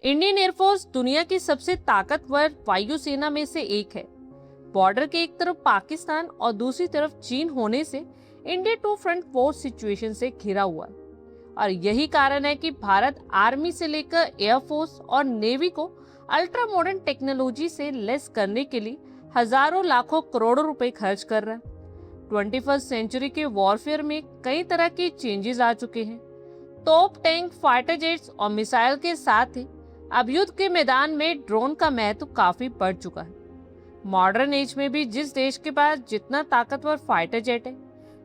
Indian air force दुनिया की सबसे ताकतवर वायुसेना में से एक है। बॉर्डर के एक तरफ पाकिस्तान और दूसरी तरफ चीन होने से India two front war situation से घिरा हुआ है। और यही कारण है कि भारत आर्मी से लेकर एयरफोर्स और नेवी को अल्ट्रा मॉडर्न टेक्नोलॉजी से लेस करने के लिए हजारों लाखों करोड़ों रुपए खर्च कर रहा है। 21st सेंचुरी के वॉरफेयर में कई तरह के चेंजेस आ चुके हैं। तोप, टैंक, फाइटर जेट्स और मिसाइल के साथ ही अब युद्ध के मैदान में ड्रोन का महत्व काफी बढ़ चुका है। मॉडर्न एज में भी जिस देश के पास जितना ताकतवर फाइटर जेट है,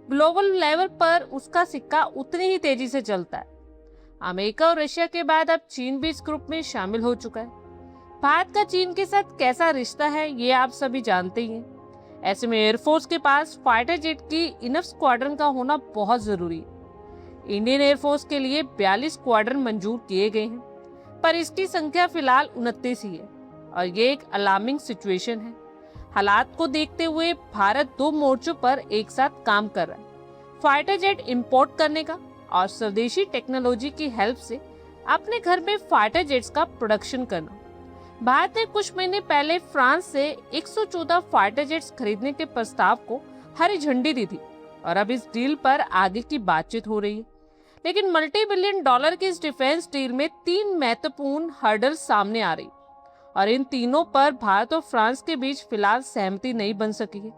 ग्लोबल लेवल पर उसका सिक्का उतनी ही तेजी से चलता है। अमेरिका और रशिया के बाद अब चीन भी इस ग्रुप में शामिल हो चुका है। भारत का चीन के साथ कैसा रिश्ता है ये आप सभी जानते ही हैं। ऐसे में एयरफोर्स के पास फाइटर जेट की इनफ स्क्वाड्रन का होना बहुत जरूरी है। इंडियन एयरफोर्स के लिए 42 स्क्वाड्रन मंजूर किए गए हैं, पर इसकी संख्या फिलहाल 29 ही है और ये एक अलार्मिंग सिचुएशन है। हालात को देखते हुए भारत 2 मोर्चों पर एक साथ काम कर रहा है। फाइटर जेट इंपोर्ट करने का और स्वदेशी टेक्नोलॉजी की हेल्प से अपने घर में फाइटर जेट्स का प्रोडक्शन करना। भारत ने कुछ महीने पहले फ्रांस से 114 फाइटर जेट्स खरीदने के प्रस्ताव को हरी झंडी दी थी और अब इस डील पर आगे की बातचीत हो रही है। लेकिन मल्टी बिलियन डॉलर की इस डिफेंस डील में 3 महत्वपूर्ण हर्डल सामने आ रही और इन तीनों पर भारत और फ्रांस के बीच फिलहाल सहमति नहीं बन सकी है।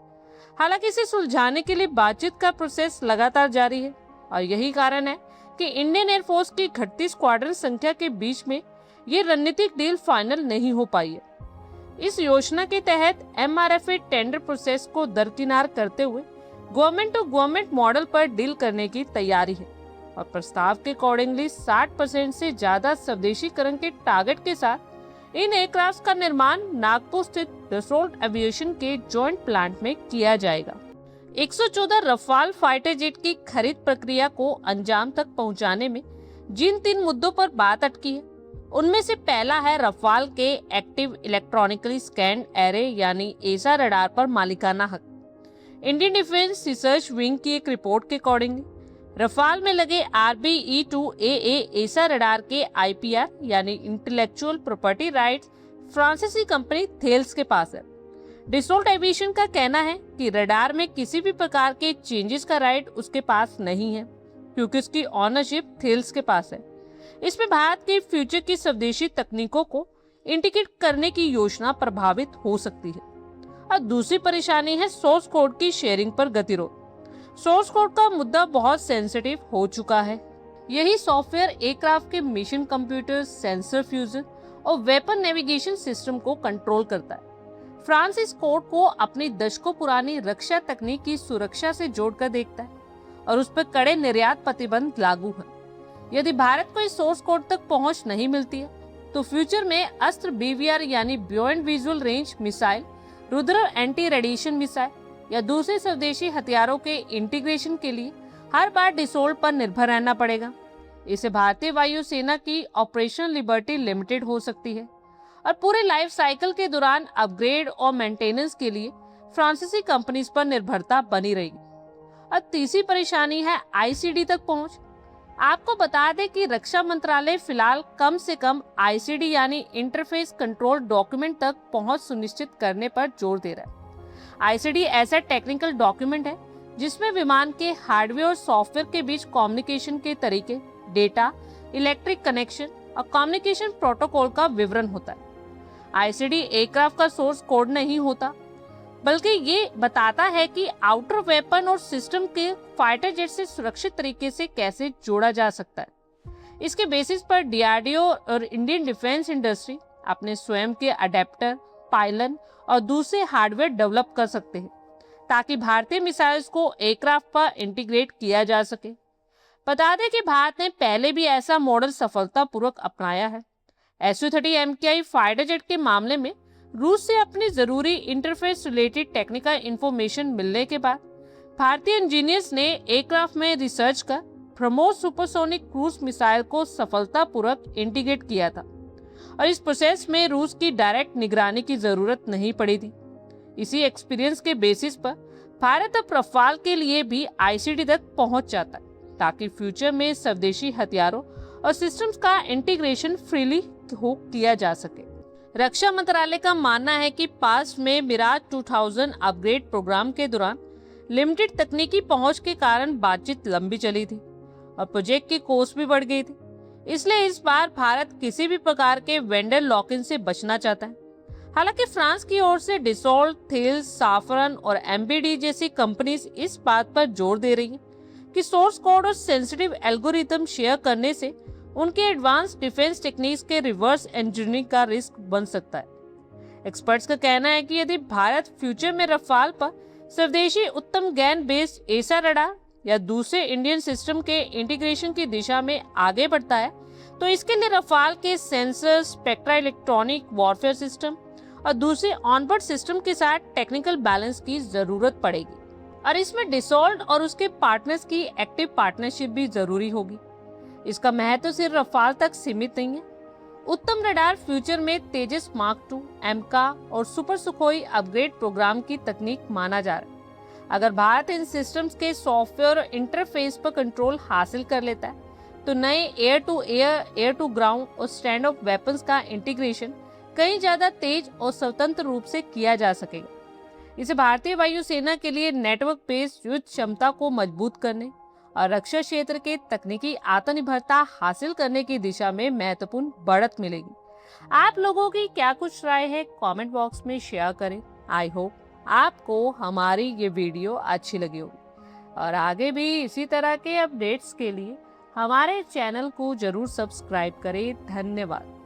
हालांकि इसे सुलझाने के लिए बातचीत का प्रोसेस लगातार जारी है और यही कारण है कि इंडियन एयरफोर्स की घटती स्क्वाड्रन संख्या के बीच में ये रणनीतिक डील फाइनल नहीं हो पाई है। इस योजना के तहत MRFA टेंडर प्रोसेस को दरकिनार करते हुए गवर्नमेंट टू गवर्नमेंट मॉडल पर डील करने की तैयारी है और प्रस्ताव के अकॉर्डिंगली 60% से ज्यादा स्वदेशीकरण के टारगेट के साथ इन एयरक्राफ्ट का निर्माण नागपुर स्थित डसोल्ट एविएशन के जॉइंट प्लांट में किया जाएगा। 114 रफाल फाइटर जेट की खरीद प्रक्रिया को अंजाम तक पहुंचाने में जिन 3 मुद्दों पर बात अटकी है, उनमें से पहला है रफाल के एक्टिव इलेक्ट्रॉनिकली स्कैन्ड एरे यानी एसा रडार पर मालिकाना हक। इंडियन डिफेंस रिसर्च विंग की एक रिपोर्ट के अकॉर्डिंग रफाल में लगे RBE-2AA एसा रडार के IPR यानी इंटेलेक्चुअल प्रॉपर्टी राइट्स फ्रांसीसी कंपनी थेल्स के पास है। डसोल्ट एविएशन का कहना है कि रडार में किसी भी प्रकार के चेंजेस का राइट उसके पास नहीं है क्योंकि उसकी ऑनरशिप थेल्स के पास है। इसमें भारत के फ्यूचर की स्वदेशी तकनीकों को इंटीग्रेट करने की योजना प्रभावित हो सकती है। और दूसरी परेशानी है सोर्स कोड की शेयरिंग पर गतिरोध। सोर्स कोड का मुद्दा बहुत सेंसिटिव हो चुका है। यही सॉफ्टवेयर एयरक्राफ्ट के मिशन कंप्यूटर, सेंसर फ्यूजन और वेपन नेविगेशन सिस्टम को कंट्रोल करता है। फ्रांस इस कोड को अपनी दशकों पुरानी रक्षा तकनीक की सुरक्षा से जोड़कर देखता है और उस पर कड़े निर्यात प्रतिबंध लागू है। यदि भारत को इस सोर्स कोड तक पहुंच नहीं मिलती है तो फ्यूचर में अस्त्र BVR यानी beyond visual range missile, Rudra anti radiation missile या दूसरे स्वदेशी हथियारों के इंटीग्रेशन के लिए हर बार डसोल्ट पर निर्भर रहना पड़ेगा। इससे भारतीय वायुसेना की ऑपरेशनल लिबर्टी लिमिटेड हो सकती है और पूरे लाइफ साइकिल के दौरान अपग्रेड और मेंटेनेंस के लिए फ्रांसीसी कंपनीज पर निर्भरता बनी रहेगी। और तीसरी परेशानी है ICD तक पहुंच। आपको बता दें कि रक्षा मंत्रालय फिलहाल कम से कम ICD यानी इंटरफेस कंट्रोल डॉक्यूमेंट तक पहुंच सुनिश्चित करने पर जोर दे रहा है। ICD ऐसा टेक्निकल डॉक्यूमेंट है जिसमें विमान के हार्डवेयर और सॉफ्टवेयर के बीच कम्युनिकेशन के तरीके, डेटा, इलेक्ट्रिक कनेक्शन और कम्युनिकेशन प्रोटोकॉल का विवरण होता है। ICD एयरक्राफ्ट का सोर्स कोड नहीं होता, बल्कि ये बताता है कि आउटर वेपन और सिस्टम के फाइटर जेट से सुरक्षित तरीके से कैसे जोड़ा जा सकता है। इसके बेसिस पर DRDO और इंडियन डिफेंस इंडस्ट्री अपने स्वयं के अडेप्टर, पायलन और दूसरे हार्डवेयर डेवलप कर सकते हैं ताकि भारतीय मिसाइल्स को एयरक्राफ्ट पर इंटीग्रेट किया जा सके। बता दें कि भारत ने पहले भी ऐसा मॉडल सफलतापूर्वक अपनाया है। Su-30 MKI फाइटर जेट के मामले में रूस से अपनी जरूरी इंटरफेस रिलेटेड टेक्निकल इंफॉर्मेशन मिलने के बाद भारतीय इंजीनियर्स ने एयरक्राफ्ट में रिसर्च कर ब्रह्मोस सुपरसोनिक क्रूज मिसाइल को सफलतापूर्वक इंटीग्रेट किया था और इस प्रोसेस में रूस की डायरेक्ट निगरानी की जरूरत नहीं पड़ी थी। इसी एक्सपीरियंस के बेसिस पर भारत अब रफाल के लिए भी ICD तक पहुंच जाता है ताकि फ्यूचर में स्वदेशी हथियारों और सिस्टम्स का इंटीग्रेशन फ्रीली किया जा सके। रक्षा मंत्रालय का मानना है कि पास्ट में मिराज 2000 अपग्रेड प्रोग्राम के दौरान लिमिटेड तकनीकी पहुंच के कारण बातचीत लंबी चली थी और प्रोजेक्ट की कॉस्ट भी बढ़ गई थी। इसलिए इस बार भारत किसी भी प्रकार के वेंडर लॉक इन से बचना चाहता है। हालांकि फ्रांस की ओर से डिसॉल्ट, थेल्स, साफरन और एमबीडी जैसी कंपनीज इस बात पर जोर दे रही हैं कि सोर्स कोड और सेंसिटिव एल्गोरिथम शेयर करने से उनके एडवांस डिफेंस टेक्निक्स के रिवर्स इंजीनियरिंग का रिस्क बन सकता है। एक्सपर्ट्स का कहना है कि यदि भारत फ्यूचर में रफाल पर स्वदेशी उत्तम ज्ञान बेस्ड एसा रडार या दूसरे इंडियन सिस्टम के इंटीग्रेशन की दिशा में आगे बढ़ता है तो इसके लिए रफाल के sensor, spectra electronic warfare system और दूसरे ऑनबोर्ड सिस्टम के साथ टेक्निकल बैलेंस की जरूरत पड़ेगी और इसमें डिसॉल्ट और उसके पार्टनर्स की एक्टिव पार्टनरशिप भी जरूरी होगी। इसका महत्व सिर्फ रफाल तक सीमित नहीं है। उत्तम रडार फ्यूचर में तेजस मार्क 2, एमका और सुपर सुखोई अपग्रेड प्रोग्राम की तकनीक माना जा रहा है। अगर भारत इन सिस्टम्स के सॉफ्टवेयर और इंटरफेस पर कंट्रोल हासिल कर लेता है तो नए air to air, air to ground और स्टैंड ऑफ वेपन्स का इंटीग्रेशन कहीं ज्यादा तेज और स्वतंत्र रूप से किया जा सकेगा। इसे भारतीय वायुसेना के लिए नेटवर्क बेस्ड युद्ध क्षमता को मजबूत करने और रक्षा क्षेत्र के तकनीकी आत्मनिर्भरता हासिल करने की दिशा में महत्वपूर्ण बढ़त मिलेगी। आप लोगों की क्या कुछ राय है कमेंट बॉक्स में शेयर करें। आई होप आपको हमारी ये वीडियो अच्छी लगी होगी और आगे भी इसी तरह के अपडेट्स के लिए हमारे चैनल को जरूर सब्सक्राइब करें। धन्यवाद।